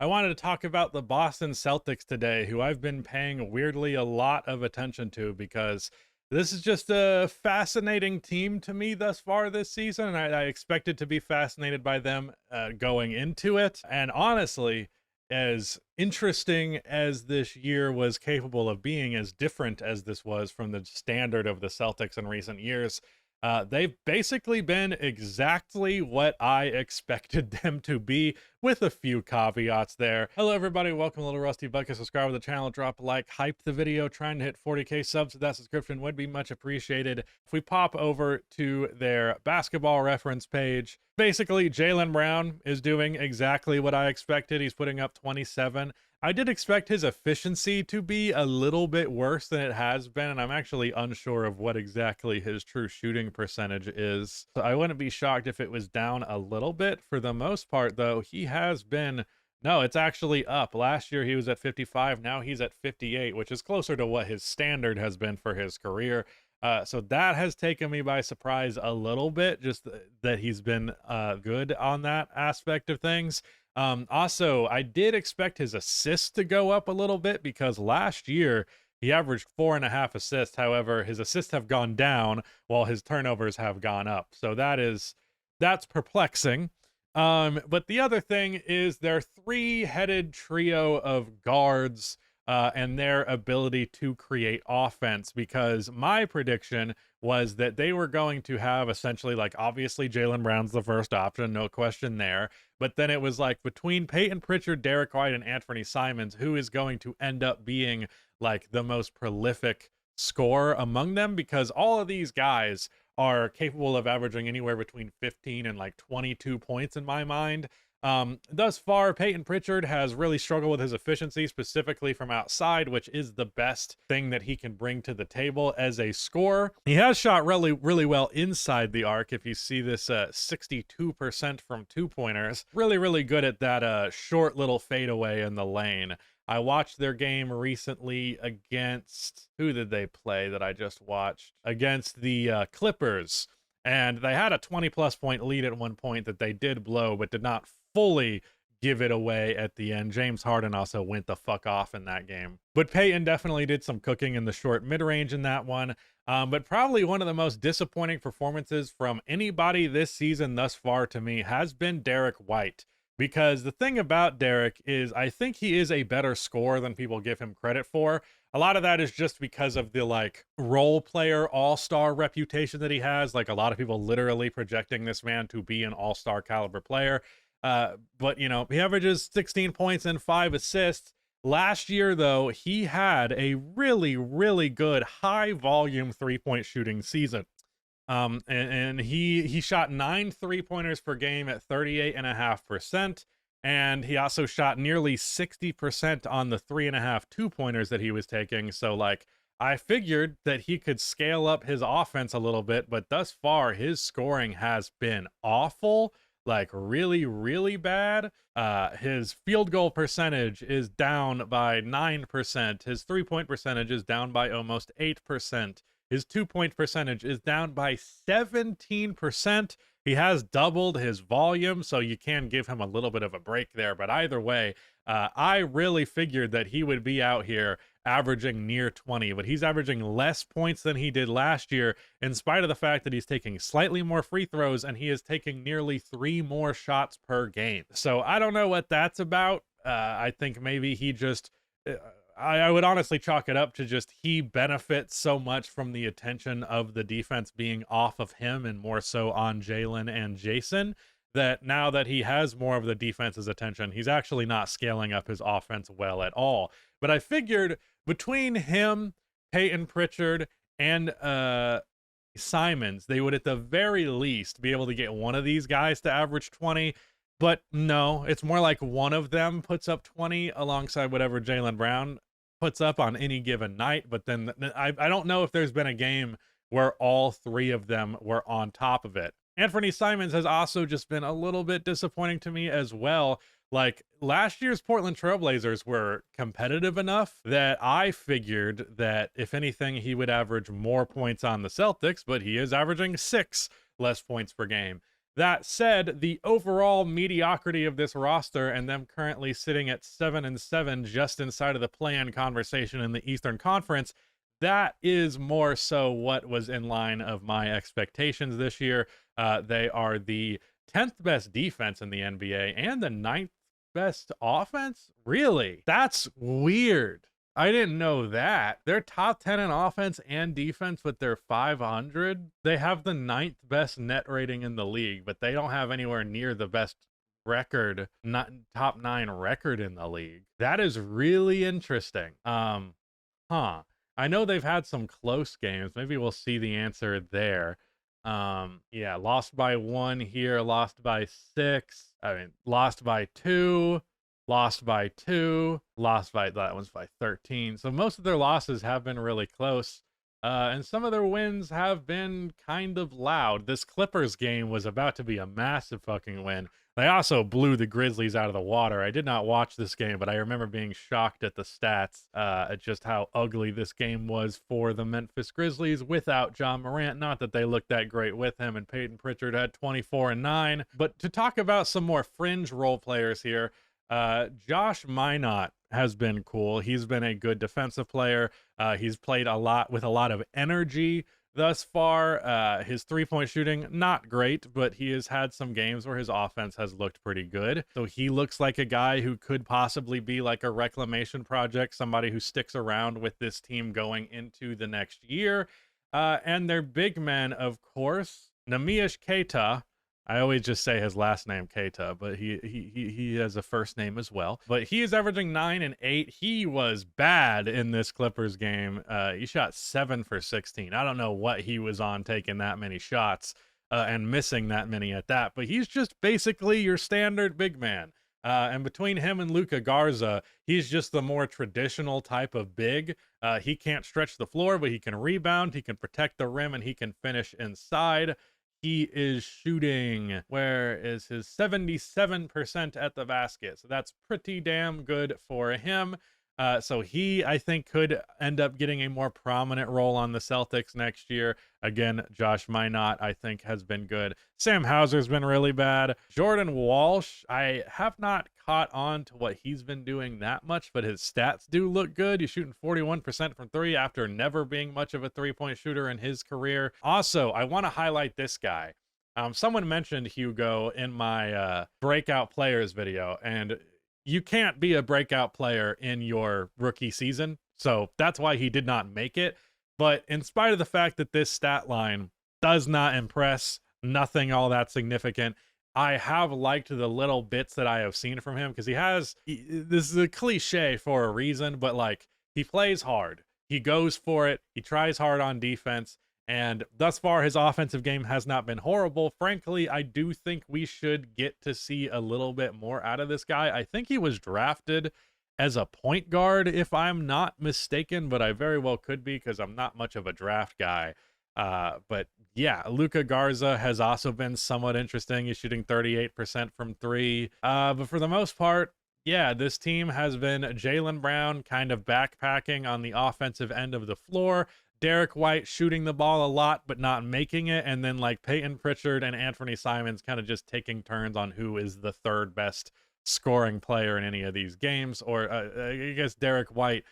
I wanted to talk about the Boston Celtics today, who I've been paying weirdly a lot of attention to because this is just a fascinating team to me thus far this season, and I expected to be fascinated by them going into it. And honestly, as interesting as this year was capable of being, as different as this was from the standard of the Celtics in recent years, they've basically been exactly what I expected them to be, with a few caveats there. Hello, everybody. Welcome to Little Rusty Bucket. Subscribe to the channel, drop a like, hype the video. Trying to hit 40K subs. That subscription would be much appreciated. If we pop over to their basketball reference page, basically, Jaylen Brown is doing exactly what I expected. He's putting up 27. I did expect his efficiency to be a little bit worse than it has been, and I'm actually unsure of what exactly his true shooting percentage is. So I wouldn't be shocked if it was down a little bit. For the most part, though, he has been... No, it's actually up. Last year he was at 55, now he's at 58, which is closer to what his standard has been for his career. So that has taken me by surprise a little bit, just that he's been good on that aspect of things. Also, I did expect his assists to go up a little bit because last year he averaged 4.5 assists. However, his assists have gone down while his turnovers have gone up. So that's perplexing. But the other thing is their three-headed trio of guards and their ability to create offense, because my prediction was that they were going to have essentially, like, obviously Jaylen Brown's the first option, no question there, but then it was like between Peyton Pritchard, Derrick White, and Anthony Simons, who is going to end up being like the most prolific scorer among them, because all of these guys are capable of averaging anywhere between 15 and like 22 points in my mind. Thus far, Peyton Pritchard has really struggled with his efficiency, specifically from outside, which is the best thing that he can bring to the table as a scorer. He has shot really well inside the arc. If you see this 62% from two-pointers, really good at that short little fadeaway in the lane. I watched their game recently against... Who did they play that I just watched? Against the Clippers. And they had a 20-plus point lead at one point that they did blow, but did not fully give it away at the end. James Harden also went the fuck off in that game. But Peyton definitely did some cooking in the short mid-range in that one. But probably one of the most disappointing performances from anybody this season thus far to me has been Derrick White. Because the thing about Derrick is I think he is a better scorer than people give him credit for. A lot of that is just because of the like role player all-star reputation that he has. Like a lot of people literally projecting this man to be an all-star caliber player. But you know, he averages 16 points and 5 assists. Last year, though, he had a really good high volume three-point shooting season. And he shot 9 3-pointers per game at 38.5%. And he also shot nearly 60% on the 3.5 2-pointers that he was taking. So, like, I figured that he could scale up his offense a little bit, but thus far, his scoring has been awful. Like, really bad. His field goal percentage is down by 9%. His 3-point percentage is down by almost 8%. His 2-point percentage is down by 17%. He has doubled his volume, so you can give him a little bit of a break there. But either way, I really figured that he would be out here averaging near 20, but he's averaging less points than he did last year, in spite of the fact that he's taking slightly more free throws and he is taking nearly 3 more shots per game. So I don't know what that's about. I think maybe he just... I would honestly chalk it up to just he benefits so much from the attention of the defense being off of him and more so on Jaylen and Jason, that now that he has more of the defense's attention, he's actually not scaling up his offense well at all. But I figured between him, Peyton Pritchard, and Simons, they would at the very least be able to get one of these guys to average 20. But no, it's more like one of them puts up 20 alongside whatever Jaylen Brown puts up on any given night. But then I don't know if there's been a game where all three of them were on top of it. Anthony Simons has also just been a little bit disappointing to me as well. Like, last year's Portland Trailblazers were competitive enough that I figured that if anything, he would average more points on the Celtics, but he is averaging 6 less points per game. That said, the overall mediocrity of this roster and them currently sitting at 7-7 just inside of the play-in conversation in the Eastern Conference, that is more so what was in line of my expectations this year. They are the 10th best defense in the NBA and the 9th best offense? Really? That's weird. I didn't know that. They're top 10 in offense and defense, but they're 500. They have the 9th best net rating in the league, but they don't have anywhere near the best record, not top 9 record in the league. That is really interesting. I know they've had some close games. Maybe we'll see the answer there. Yeah, lost by 1 here, lost by 6. I mean, lost by 2. Lost by 2, lost by, that one's by 13. So most of their losses have been really close. And some of their wins have been kind of loud. This Clippers game was about to be a massive fucking win. They also blew the Grizzlies out of the water. I did not watch this game, but I remember being shocked at the stats, at just how ugly this game was for the Memphis Grizzlies without John Morant. Not that they looked that great with him, and Peyton Pritchard had 24 and 9. But to talk about some more fringe role players here, Josh Minott has been cool. He's been a good defensive player. He's played a lot with a lot of energy thus far. His three-point shooting, not great, but he has had some games where his offense has looked pretty good. So he looks like a guy who could possibly be like a reclamation project, somebody who sticks around with this team going into the next year. And their big men, of course, Neemias Queta. I always just say his last name Keita, but he has a first name as well. But he is averaging 9 and 8. He was bad in this Clippers game. He shot 7 for 16. I don't know what he was on taking that many shots and missing that many at that, but he's just basically your standard big man. And between him and Luka Garza, he's just the more traditional type of big. He can't stretch the floor, but he can rebound, he can protect the rim, and he can finish inside. He is shooting, where is his 77% at the basket. So that's pretty damn good for him. So he, I think, could end up getting a more prominent role on the Celtics next year. Again, Josh Minott, I think, has been good. Sam Hauser's been really bad. Jordan Walsh, I have not caught on to what he's been doing that much, but his stats do look good. He's shooting 41% from 3 after never being much of a three-point shooter in his career. Also, I want to highlight this guy. Someone mentioned Hugo in my breakout players video, and you can't be a breakout player in your rookie season. So that's why he did not make it. But in spite of the fact that this stat line does not impress, nothing all that significant, I have liked the little bits that I have seen from him, because this is a cliche for a reason, but like, he plays hard. He goes for it. He tries hard on defense. And thus far, his offensive game has not been horrible. Frankly, I do think we should get to see a little bit more out of this guy. I think he was drafted as a point guard, if I'm not mistaken, but I very well could be, because I'm not much of a draft guy. But yeah, Luka Garza has also been somewhat interesting. He's shooting 38% from 3. But for the most part, yeah, this team has been Jaylen Brown kind of backpacking on the offensive end of the floor. Derrick White shooting the ball a lot, but not making it. And then like Peyton Pritchard and Anthony Simons kind of just taking turns on who is the third best scoring player in any of these games. Or I guess Derrick White,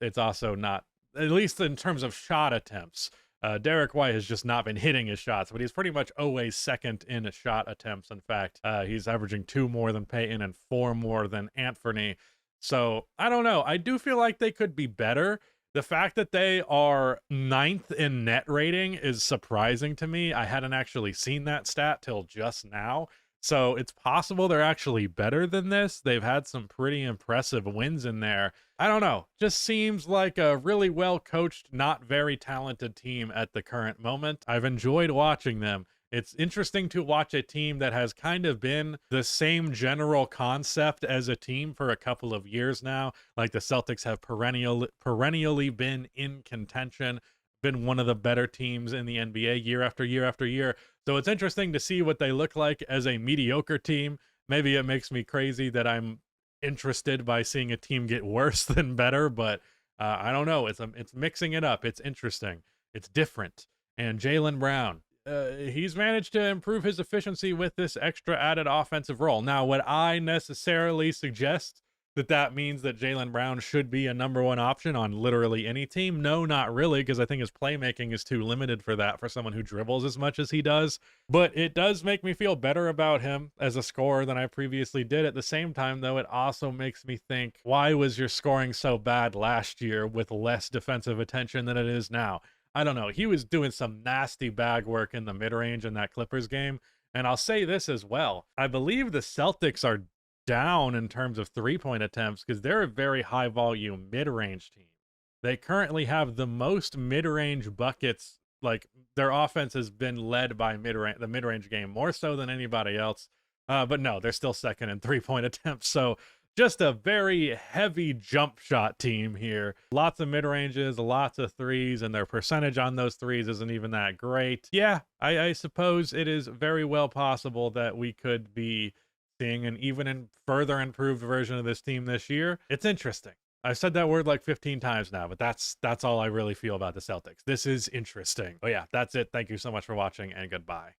it's also not, at least in terms of shot attempts. Derrick White has just not been hitting his shots, but he's pretty much always second in shot attempts. In fact, he's averaging 2 more than Peyton and 4 more than Anthony. So I don't know. I do feel like they could be better. The fact that they are 9th in net rating is surprising to me. I hadn't actually seen that stat till just now. So it's possible they're actually better than this. They've had some pretty impressive wins in there. I don't know. Just seems like a really well-coached, not very talented team at the current moment. I've enjoyed watching them. It's interesting to watch a team that has kind of been the same general concept as a team for a couple of years now. Like the Celtics have perennially been in contention, been one of the better teams in the NBA year after year after year. So it's interesting to see what they look like as a mediocre team. Maybe it makes me crazy that I'm interested by seeing a team get worse than better, but I don't know. It's mixing it up. It's interesting. It's different. And Jaylen Brown, he's managed to improve his efficiency with this extra added offensive role. Now, would I necessarily suggest that means that Jaylen Brown should be a number one option on literally any team? No, not really, because I think his playmaking is too limited for that for someone who dribbles as much as he does. But it does make me feel better about him as a scorer than I previously did. At the same time, though, it also makes me think, why was your scoring so bad last year with less defensive attention than it is now? I don't know. He was doing some nasty bag work in the mid-range in that Clippers game. And I'll say this as well. I believe the Celtics are down in terms of three-point attempts because they're a very high-volume mid-range team. They currently have the most mid-range buckets. Like, their offense has been led by the mid-range game more so than anybody else. But no, they're still second in three-point attempts. So just a very heavy jump shot team here. Lots of mid-ranges, lots of threes, and their percentage on those threes isn't even that great. Yeah, I suppose it is very well possible that we could be seeing an even further improved version of this team this year. It's interesting. I've said that word like 15 times now, but that's all I really feel about the Celtics. This is interesting. But yeah, that's it. Thank you so much for watching, and goodbye.